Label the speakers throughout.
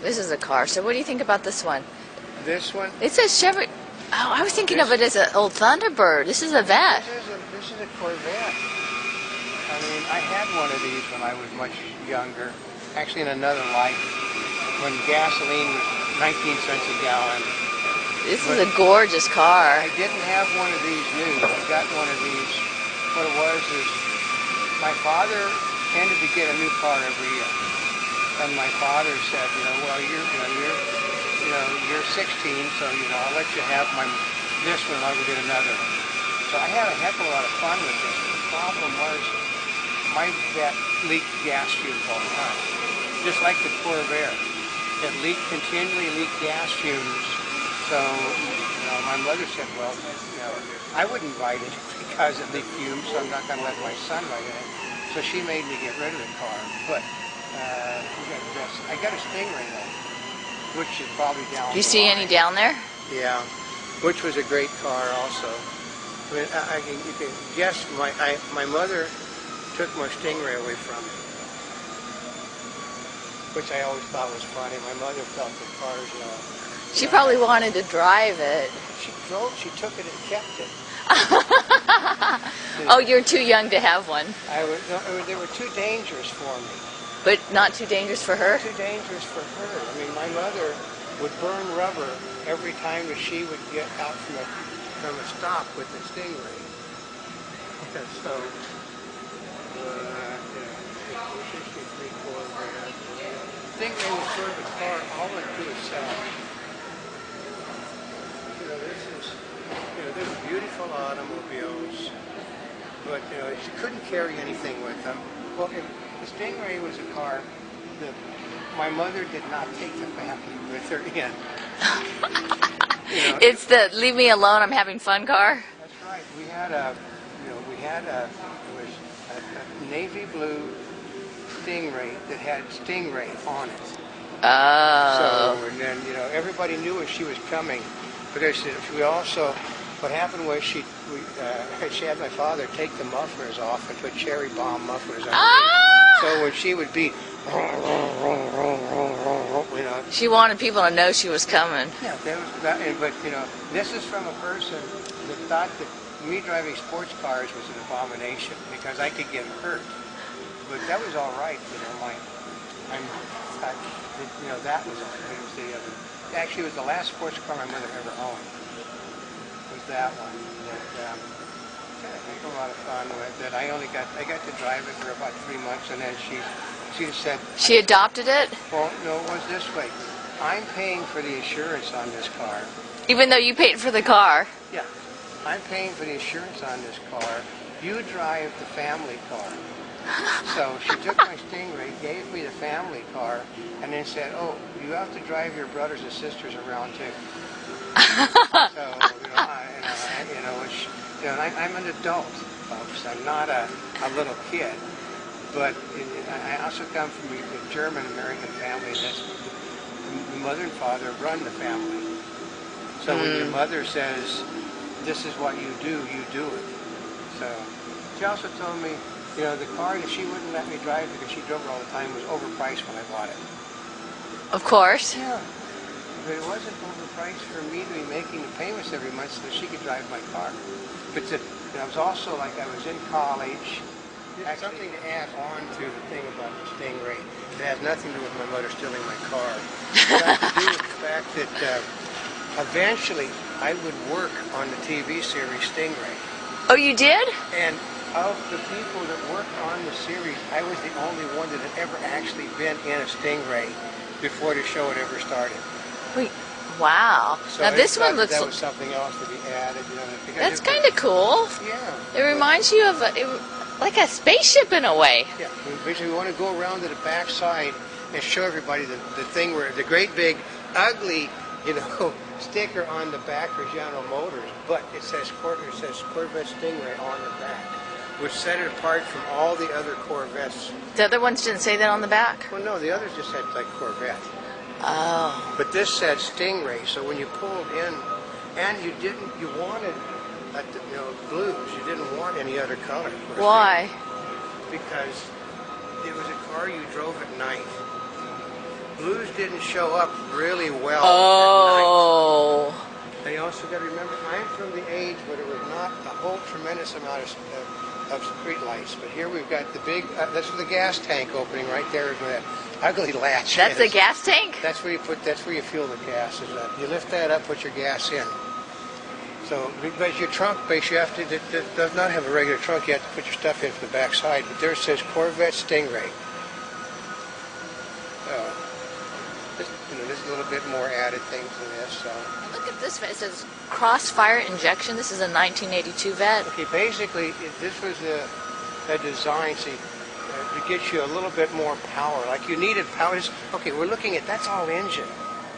Speaker 1: This is a car. So what do you think about this one?
Speaker 2: This one?
Speaker 1: It says Chevy. Oh, I was thinking of it as an old Thunderbird. This is a Vette.
Speaker 2: This is a Corvette. I mean, I had one of these when I was much younger. Actually, in another life, when gasoline was 19 cents a gallon.
Speaker 1: This is a gorgeous car.
Speaker 2: I didn't have one of these new. I got one of these. What it was is my father tended to get a new car every year. And my father said, well, you're 16, so I'll let you have this one. I'll go get another one. So I had a heck of a lot of fun with this. The problem was my Vette leaked gas fumes all the time, just like the Corvette. It continually leaked gas fumes. So my mother said, well, I wouldn't ride it because it leaked fumes, so I'm not going to let my son ride it. So she made me get rid of the car. But I got a Stingray though, which is probably down.
Speaker 1: Do you see any down there?
Speaker 2: Yeah, which was a great car also. I mean, you can guess my mother took my Stingray away from me, which I always thought was funny. My mother felt the cars,
Speaker 1: She probably wanted to drive it.
Speaker 2: She took it and kept it.
Speaker 1: Oh, you're too young to have one.
Speaker 2: They were too dangerous for me.
Speaker 1: But not too dangerous for her?
Speaker 2: Too dangerous for her. I mean, my mother would burn rubber every time that she would get out from a stop with the Stingray. So, 63 Corvette. Stingray was sort of a car all unto itself. They're beautiful automobiles, but she couldn't carry anything with them. Well, the Stingray was a car that my mother did not take the family with her in.
Speaker 1: It's the leave me alone, I'm having fun car.
Speaker 2: That's right. We had a navy blue Stingray that had Stingray on it.
Speaker 1: Oh.
Speaker 2: So, and then everybody knew when she was coming, because what happened was she had my father take the mufflers off and put cherry bomb mufflers on. So when she would be,
Speaker 1: she wanted people to know she was coming.
Speaker 2: Yeah, but this is from a person that thought that me driving sports cars was an abomination because I could get hurt. But that was all right, that was all right. Actually, it was the last sports car my mother ever owned. Was that one? That I had a lot of fun with it. I got to drive it for about 3 months, and then she said.
Speaker 1: She adopted it?
Speaker 2: Well, no, it was this way. I'm paying for the insurance on this car.
Speaker 1: Even though you paid for the car?
Speaker 2: Yeah. I'm paying for the insurance on this car. You drive the family car. So she took my Stingray, gave me the family car, and then said, "Oh, you have to drive your brothers and sisters around too." So I'm an adult, folks. I'm not a little kid. But I also come from a German American family. That's the mother and father run the family. So when your mother says, "This is what you do it." So she also told me, the car that she wouldn't let me drive because she drove it all the time was overpriced when I bought it.
Speaker 1: Of course.
Speaker 2: Yeah. But it wasn't overpriced for me to be making the payments every month so that she could drive my car. But it was also like I was in college. Something to add on to the thing about the Stingray. It has nothing to do with my mother stealing my car. It has to do with the fact that eventually I would work on the TV series Stingray.
Speaker 1: Oh, you did?
Speaker 2: And of the people that worked on the series, I was the only one that had ever actually been in a Stingray before the show had ever started.
Speaker 1: Wait, wow.
Speaker 2: So
Speaker 1: now this one looks...
Speaker 2: That was something else to be added.
Speaker 1: That's kind of cool.
Speaker 2: Yeah.
Speaker 1: It reminds you of like a spaceship in a way.
Speaker 2: Yeah. We want to go around to the back side and show everybody the thing where the great big ugly, sticker on the back for General Motors, but it says Corvette Stingray on the back, which set it apart from all the other Corvettes.
Speaker 1: The other ones didn't say that on the back?
Speaker 2: Well, no, the others just said like Corvette.
Speaker 1: Oh.
Speaker 2: But this said Stingray, so when you pulled in, and you wanted, blues. You didn't want any other color.
Speaker 1: Why?
Speaker 2: Because it was a car you drove at night. blues didn't show up really well
Speaker 1: Oh.
Speaker 2: at night. And you also got to remember, I'm from the age where there was not a whole tremendous amount of street lights. But here we've got the big, this is the gas tank opening right there with that ugly latch.
Speaker 1: That's the gas tank?
Speaker 2: That's where you fuel the gas. Is that you lift that up, put your gas in. So, but your trunk base, you have to, it does not have a regular trunk. You have to put your stuff in from the back side. But there it says Corvette Stingray. There's a little bit more added things in this. So.
Speaker 1: Look at this. It says crossfire injection. This is a 1982 Vette.
Speaker 2: Okay, basically, this was a design, see, to get you a little bit more power. Like you needed power. Okay, we're looking at, that's all engine.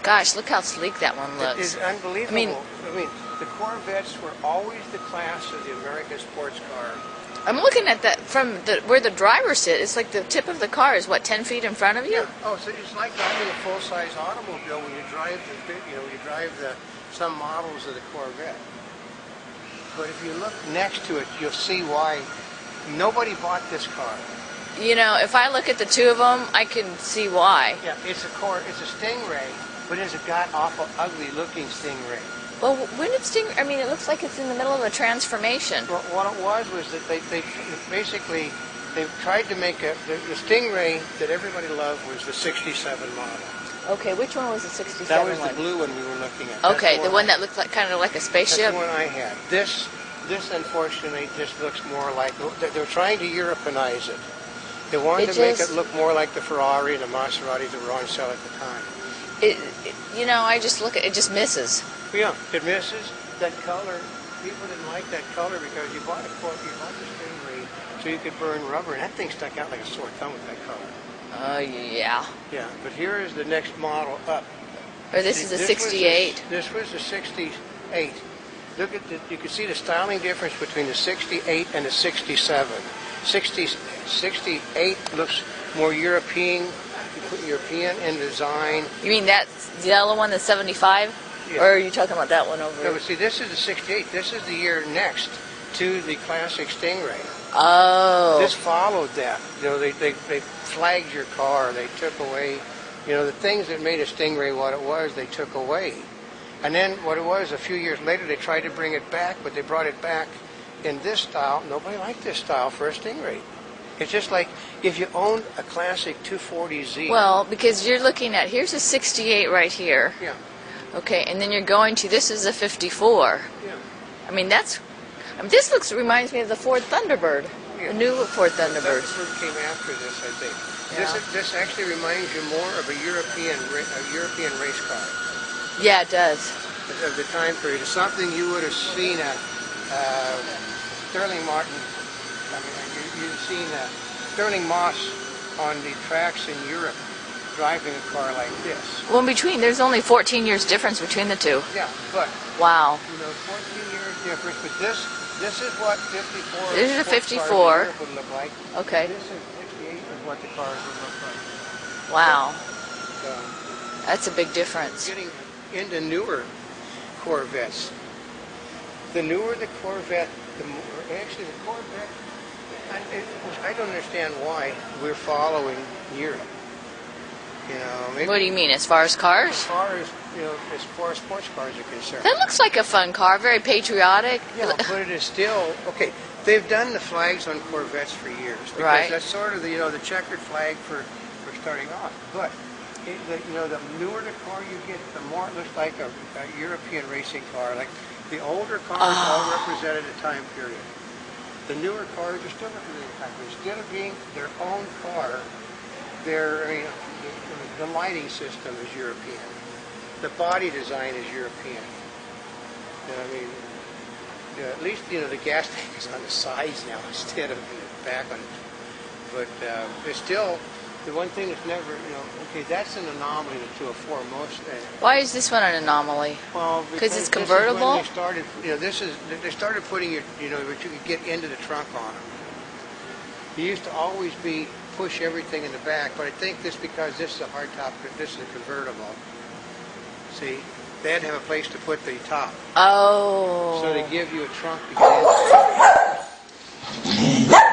Speaker 1: Gosh, look how sleek that one looks.
Speaker 2: It's unbelievable. I mean, the Corvettes were always the class of the American sports car.
Speaker 1: I'm looking at that from where the driver sits. It's like the tip of the car is what, 10 feet in front of you?
Speaker 2: Yeah. Oh, so it's like driving a full-size automobile when you drive some models of the Corvette. But if you look next to it, you'll see why nobody bought this car.
Speaker 1: You know, if I look at the two of them, I can see why.
Speaker 2: Yeah, it's a Stingray, but it's a god-awful, ugly-looking Stingray.
Speaker 1: Well, when did Stingray? I mean, it looks like it's in the middle of a transformation.
Speaker 2: Well, what it was that they basically tried to make the Stingray that everybody loved was the '67 model.
Speaker 1: Okay, which one was the '67
Speaker 2: That was
Speaker 1: one?
Speaker 2: the blue one we were looking at.
Speaker 1: Okay, the one that looked like kind of like a spaceship.
Speaker 2: That's the one I had. This unfortunately just looks more like they're trying to Europeanize it. They wanted to make it look more like the Ferrari and the Maserati that were on sale at the time.
Speaker 1: You know, I just look at it, just misses.
Speaker 2: Yeah, it misses that color. People didn't like that color because you bought the Stingray so you could burn rubber, and that thing stuck out like a sore thumb with that color.
Speaker 1: Oh, yeah.
Speaker 2: Yeah, but here is the next model up.
Speaker 1: Or this is a 68.
Speaker 2: This was the 68. Look at you can see the styling difference between the 68 and the 67. 68 looks more European in design.
Speaker 1: You mean that yellow one, the 75?
Speaker 2: Yeah.
Speaker 1: Or are you talking about that one over
Speaker 2: No, but see, this is the 68. This is the year next to the classic Stingray.
Speaker 1: Oh.
Speaker 2: This followed that. You know, they flagged your car. They took away, the things that made a Stingray what it was, they took away. And then what it was, a few years later, they tried to bring it back, but they brought it back in this style. Nobody liked this style for a Stingray. It's just like if you owned a classic 240Z.
Speaker 1: Well, because you're looking at, here's a 68 right here.
Speaker 2: Yeah.
Speaker 1: Okay, and then you're going to, this is a 54.
Speaker 2: Yeah.
Speaker 1: I mean, this reminds me of the Ford Thunderbird.
Speaker 2: Yeah.
Speaker 1: The new Ford Thunderbird.
Speaker 2: Thunderbird came after this, I think.
Speaker 1: Yeah.
Speaker 2: This actually reminds you more of a European race car.
Speaker 1: Yeah, it does.
Speaker 2: Of the time period. It's something you would have seen Sterling Martin. I mean, you've seen Sterling Moss on the tracks in Europe driving a car like this.
Speaker 1: Well, there's only 14 years difference between the two.
Speaker 2: Yeah, but
Speaker 1: wow.
Speaker 2: 14 years difference. But this is what 54.
Speaker 1: This is a 54.
Speaker 2: Would look like.
Speaker 1: Okay.
Speaker 2: This is 68 is what the cars would look like.
Speaker 1: Wow.
Speaker 2: So,
Speaker 1: that's a big difference.
Speaker 2: Getting into newer Corvettes. The newer the Corvette, the Corvette. I don't understand why we're following Europe. Maybe
Speaker 1: What do you mean, as far as cars?
Speaker 2: as far as sports cars are concerned.
Speaker 1: That looks like a fun car, very patriotic.
Speaker 2: Yeah, but it is still okay. They've done the flags on Corvettes for years because
Speaker 1: Right.
Speaker 2: that's sort of the checkered flag for starting off. But the newer the car you get, the more it looks like a European racing car. Like the older cars all represented a time period. The newer cars are still representing a time period. Instead of being their own car, the lighting system is European. The body design is European. At least the gas tank is on the sides now instead of back on it. But it's still the one thing that's never, okay, that's an anomaly to a four most.
Speaker 1: Why is this one an anomaly?
Speaker 2: Well,
Speaker 1: because it's convertible.
Speaker 2: This is when they started, they started putting what you could get into the trunk on them. You used to always push everything in the back, but I think because this is a hardtop, this is a convertible. See, they had to have a place to put the top.
Speaker 1: Oh.
Speaker 2: So they give you a trunk to get into.